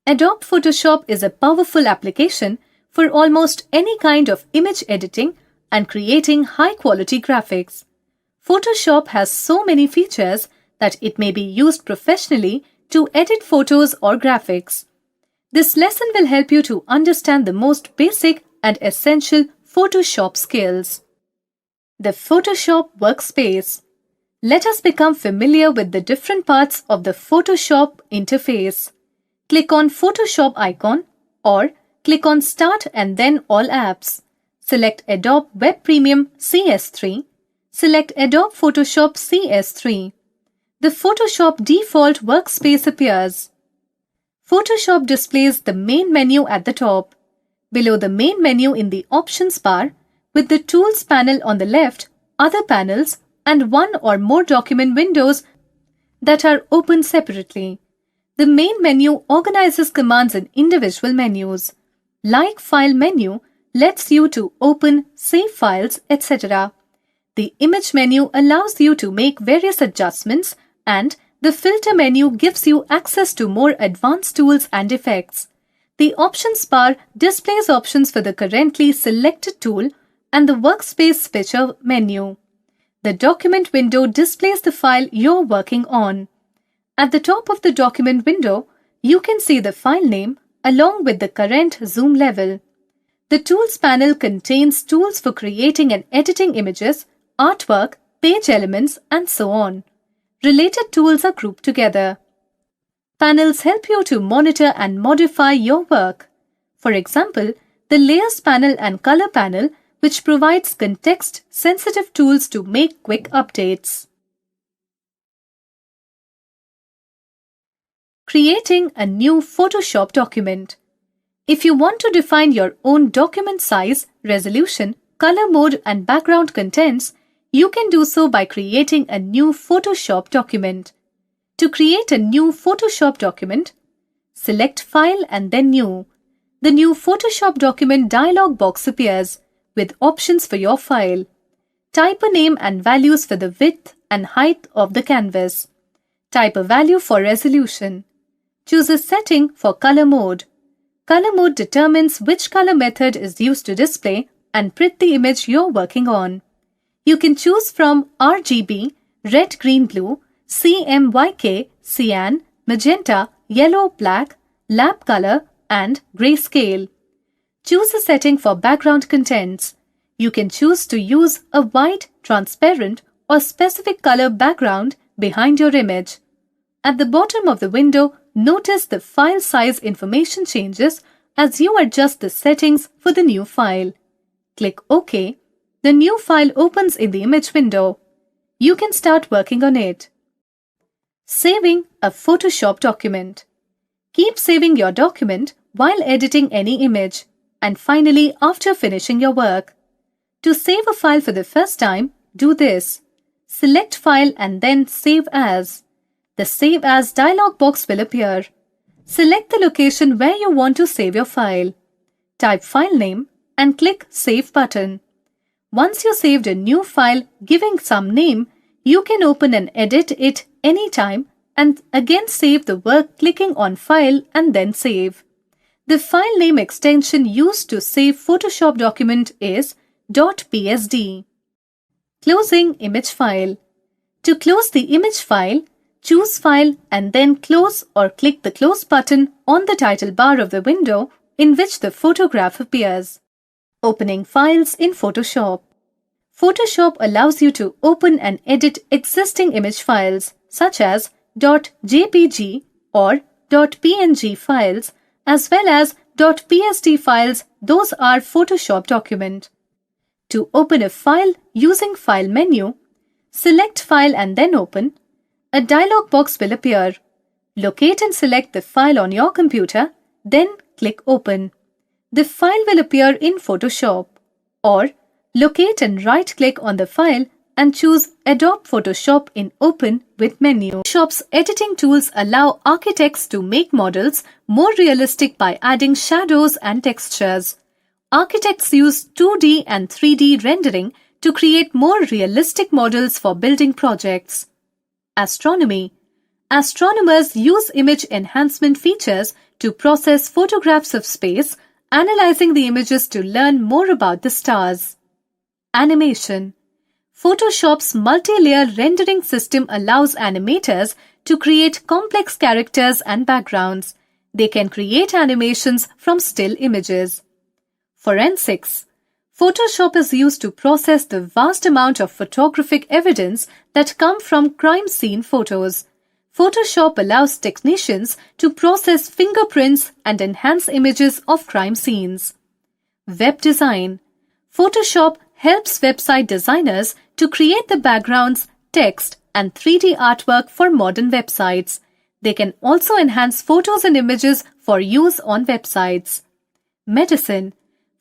Adobe Photoshop is a powerful application for almost any kind of image editing and creating high-quality graphics. Photoshop has so many features that it may be used professionally to edit photos or graphics. This lesson will help you to understand the most basic and essential Photoshop skills. The Photoshop Workspace. Let us become familiar with the different parts of the Photoshop interface. Click on Photoshop icon or click on Start and then All Apps. Select Adobe Web Premium CS3. Select Adobe Photoshop CS3. The Photoshop default workspace appears. Photoshop displays the main menu at the top. Below the main menu in the Options bar, with the Tools panel on the left, other panels, and one or more document windows that are open separately. The main menu organizes commands in individual menus. Like File menu lets you to open, save files, etc. The Image menu allows you to make various adjustments, and the Filter menu gives you access to more advanced tools and effects. The Options bar displays options for the currently selected tool and the Workspace Picture menu. The Document window displays the file you're working on. At the top of the document window, you can see the file name along with the current zoom level. The Tools panel contains tools for creating and editing images, artwork, page elements, and so on. Related tools are grouped together. Panels help you to monitor and modify your work. For example, the Layers panel and Color panel, which provides context-sensitive tools to make quick updates. Creating a new Photoshop document. If you want to define your own document size, resolution, color mode, and background contents, you can do so by creating a new Photoshop document. To create a new Photoshop document, select File and then New. The new Photoshop document dialog box appears with options for your file. Type a name and values for the width and height of the canvas. Type a value for resolution. Choose a setting for color mode. Color mode determines which color method is used to display and print the image you're working on. You can choose from RGB, red, green, blue, CMYK, cyan, magenta, yellow, black, lab color, and grayscale. Choose a setting for background contents. You can choose to use a white, transparent, or specific color background behind your image. At the bottom of the window, notice the file size information changes as you adjust the settings for the new file. Click OK. The new file opens in the image window. You can start working on it. Saving a Photoshop document. Keep saving your document while editing any image, and finally after finishing your work. To save a file for the first time, do this. Select File and then Save As. The Save As dialog box will appear. Select the location where you want to save your file. Type file name and click Save button. Once you saved a new file giving some name, you can open and edit it anytime and again save the work clicking on File and then Save. The file name extension used to save Photoshop document is .psd. Closing image file. To close the image file, choose File and then Close or click the Close button on the title bar of the window in which the photograph appears. Opening files in Photoshop. Photoshop allows you to open and edit existing image files such as .jpg or .png files as well as .psd files. Those are Photoshop document. To open a file using File menu, select File and then Open. A dialog box will appear. Locate and select the file on your computer, then click Open. The file will appear in Photoshop. Or locate and right-click on the file and choose Adobe Photoshop in Open with menu. Photoshop's editing tools allow architects to make models more realistic by adding shadows and textures. Architects use 2D and 3D rendering to create more realistic models for building projects. Astronomy. Astronomers use image enhancement features to process photographs of space, analyzing the images to learn more about the stars. Animation. Photoshop's multi-layer rendering system allows animators to create complex characters and backgrounds. They can create animations from still images. Forensics. Photoshop is used to process the vast amount of photographic evidence that come from crime scene photos. Photoshop allows technicians to process fingerprints and enhance images of crime scenes. Web design. Photoshop helps website designers to create the backgrounds, text, and 3D artwork for modern websites. They can also enhance photos and images for use on websites. Medicine.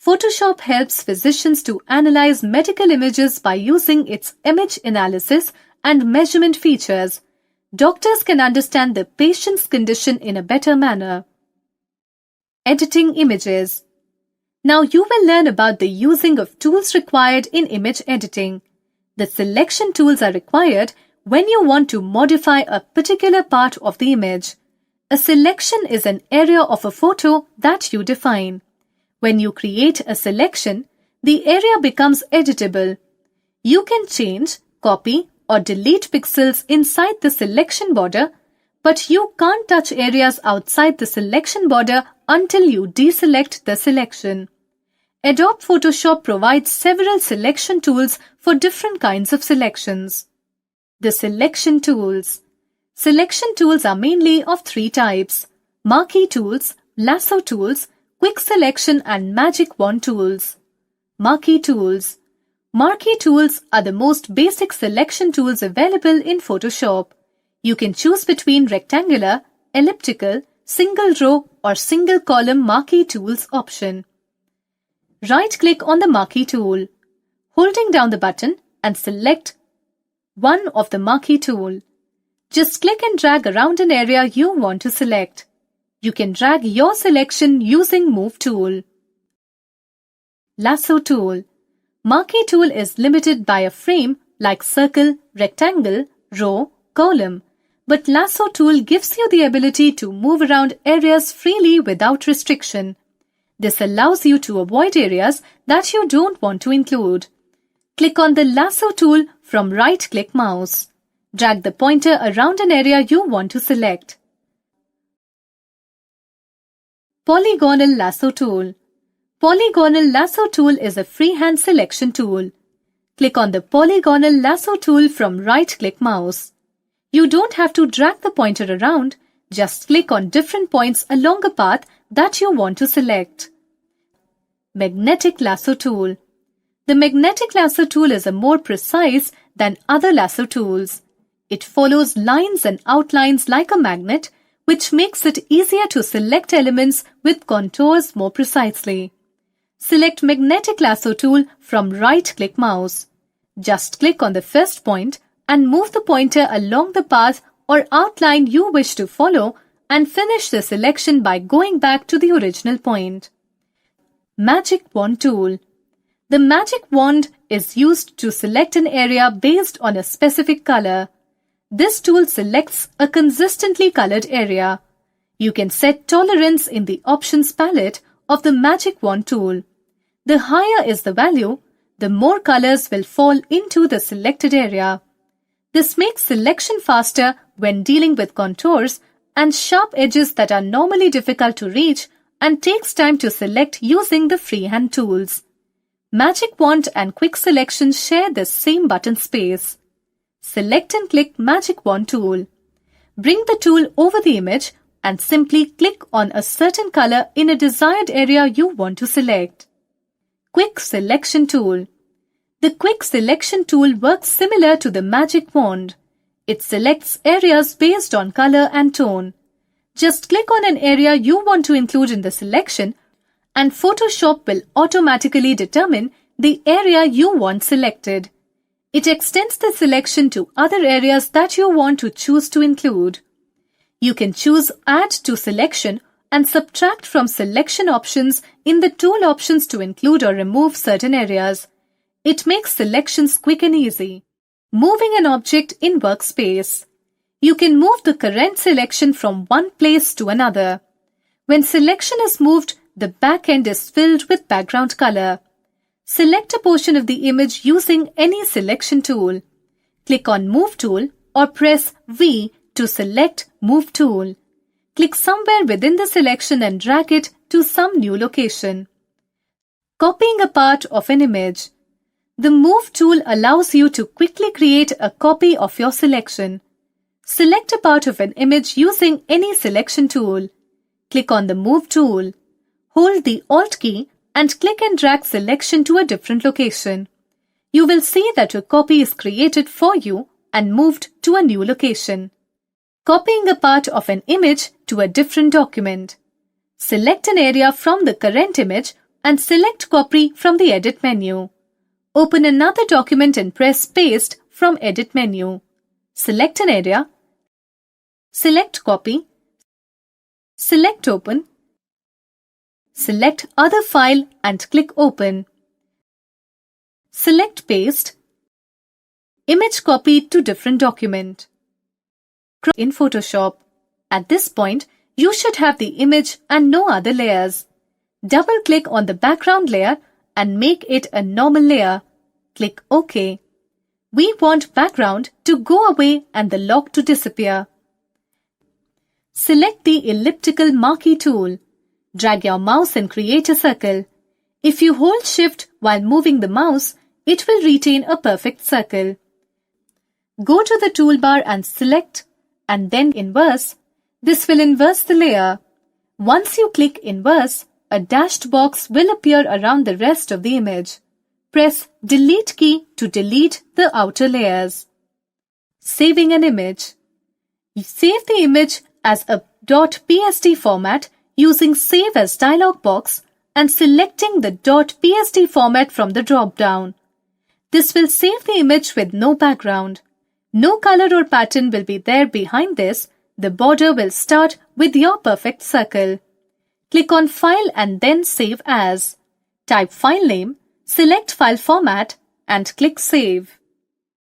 Photoshop helps physicians to analyze medical images by using its image analysis and measurement features. Doctors can understand the patient's condition in a better manner. Editing images. Now you will learn about the using of tools required in image editing. The selection tools are required when you want to modify a particular part of the image. A selection is an area of a photo that you define. When you create a selection, the area becomes editable. You can change, copy, or delete pixels inside the selection border, but you can't touch areas outside the selection border until you deselect the selection. Adobe Photoshop provides several selection tools for different kinds of selections. The selection tools. Selection tools are mainly of three types: marquee tools, lasso tools, quick selection, and magic wand tools. Marquee tools. Marquee tools are the most basic selection tools available in Photoshop. You can choose between rectangular, elliptical, single row, or single column marquee tools option. Right-click on the marquee tool. Holding down the button and select one of the marquee tool. Just click and drag around an area you want to select. You can drag your selection using Move tool. Lasso tool. Marquee tool is limited by a frame like circle, rectangle, row, column, but lasso tool gives you the ability to move around areas freely without restriction. This allows you to avoid areas that you don't want to include. Click on the lasso tool from right-click mouse. Drag the pointer around an area you want to select. Polygonal lasso tool. Polygonal lasso tool is a freehand selection tool. Click on the polygonal lasso tool from right-click mouse. You don't have to drag the pointer around, just click on different points along a path that you want to select. Magnetic lasso tool. The magnetic lasso tool is a more precise than other lasso tools. It follows lines and outlines like a magnet, which makes it easier to select elements with contours more precisely. Select Magnetic Lasso tool from right-click mouse. Just click on the first point and move the pointer along the path or outline you wish to follow and finish the selection by going back to the original point. Magic Wand tool. The magic wand is used to select an area based on a specific color. This tool selects a consistently colored area. You can set tolerance in the options palette of the magic wand tool. The higher is the value, the more colors will fall into the selected area. This makes selection faster when dealing with contours and sharp edges that are normally difficult to reach and takes time to select using the freehand tools. Magic Wand and Quick Selection share the same button space. Select and click Magic Wand tool. Bring the tool over the image and simply click on a certain color in a desired area you want to select. Quick Selection tool. The Quick Selection tool works similar to the Magic Wand. It selects areas based on color and tone. Just click on an area you want to include in the selection and Photoshop will automatically determine the area you want selected. It extends the selection to other areas that you want to choose to include. You can choose Add to Selection and subtract from selection options in the tool options to include or remove certain areas. It makes selections quick and easy. Moving an object in Workspace. You can move the current selection from one place to another. When selection is moved, the back end is filled with background color. Select a portion of the image using any selection tool. Click on Move tool or press V to select Move tool. Click somewhere within the selection and drag it to some new location. Copying a part of an image. The Move tool allows you to quickly create a copy of your selection. Select a part of an image using any selection tool. Click on the Move tool. Hold the Alt key and click and drag selection to a different location. You will see that a copy is created for you and moved to a new location. Copying a part of an image to a different document. Select an area from the current image and select Copy from the Edit menu. Open another document and press Paste from Edit menu. Select an area. Select Copy. Select Open. Select Other File and click Open. Select Paste. Image copied to different document. In Photoshop. At this point, you should have the image and no other layers. Double-click on the background layer and make it a normal layer. Click OK. We want background to go away and the lock to disappear. Select the elliptical marquee tool. Drag your mouse and create a circle. If you hold Shift while moving the mouse, it will retain a perfect circle. Go to the toolbar and select and then Inverse. This will inverse the layer. Once you click Inverse, a dashed box will appear around the rest of the image. Press Delete key to delete the outer layers. Saving an image. Save the image as a .psd format using Save as dialog box and selecting the .psd format from the drop-down. This will save the image with no background. No color or pattern will be there behind this. The border will start with your perfect circle. Click on File and then Save As. Type file name, select file format and click Save.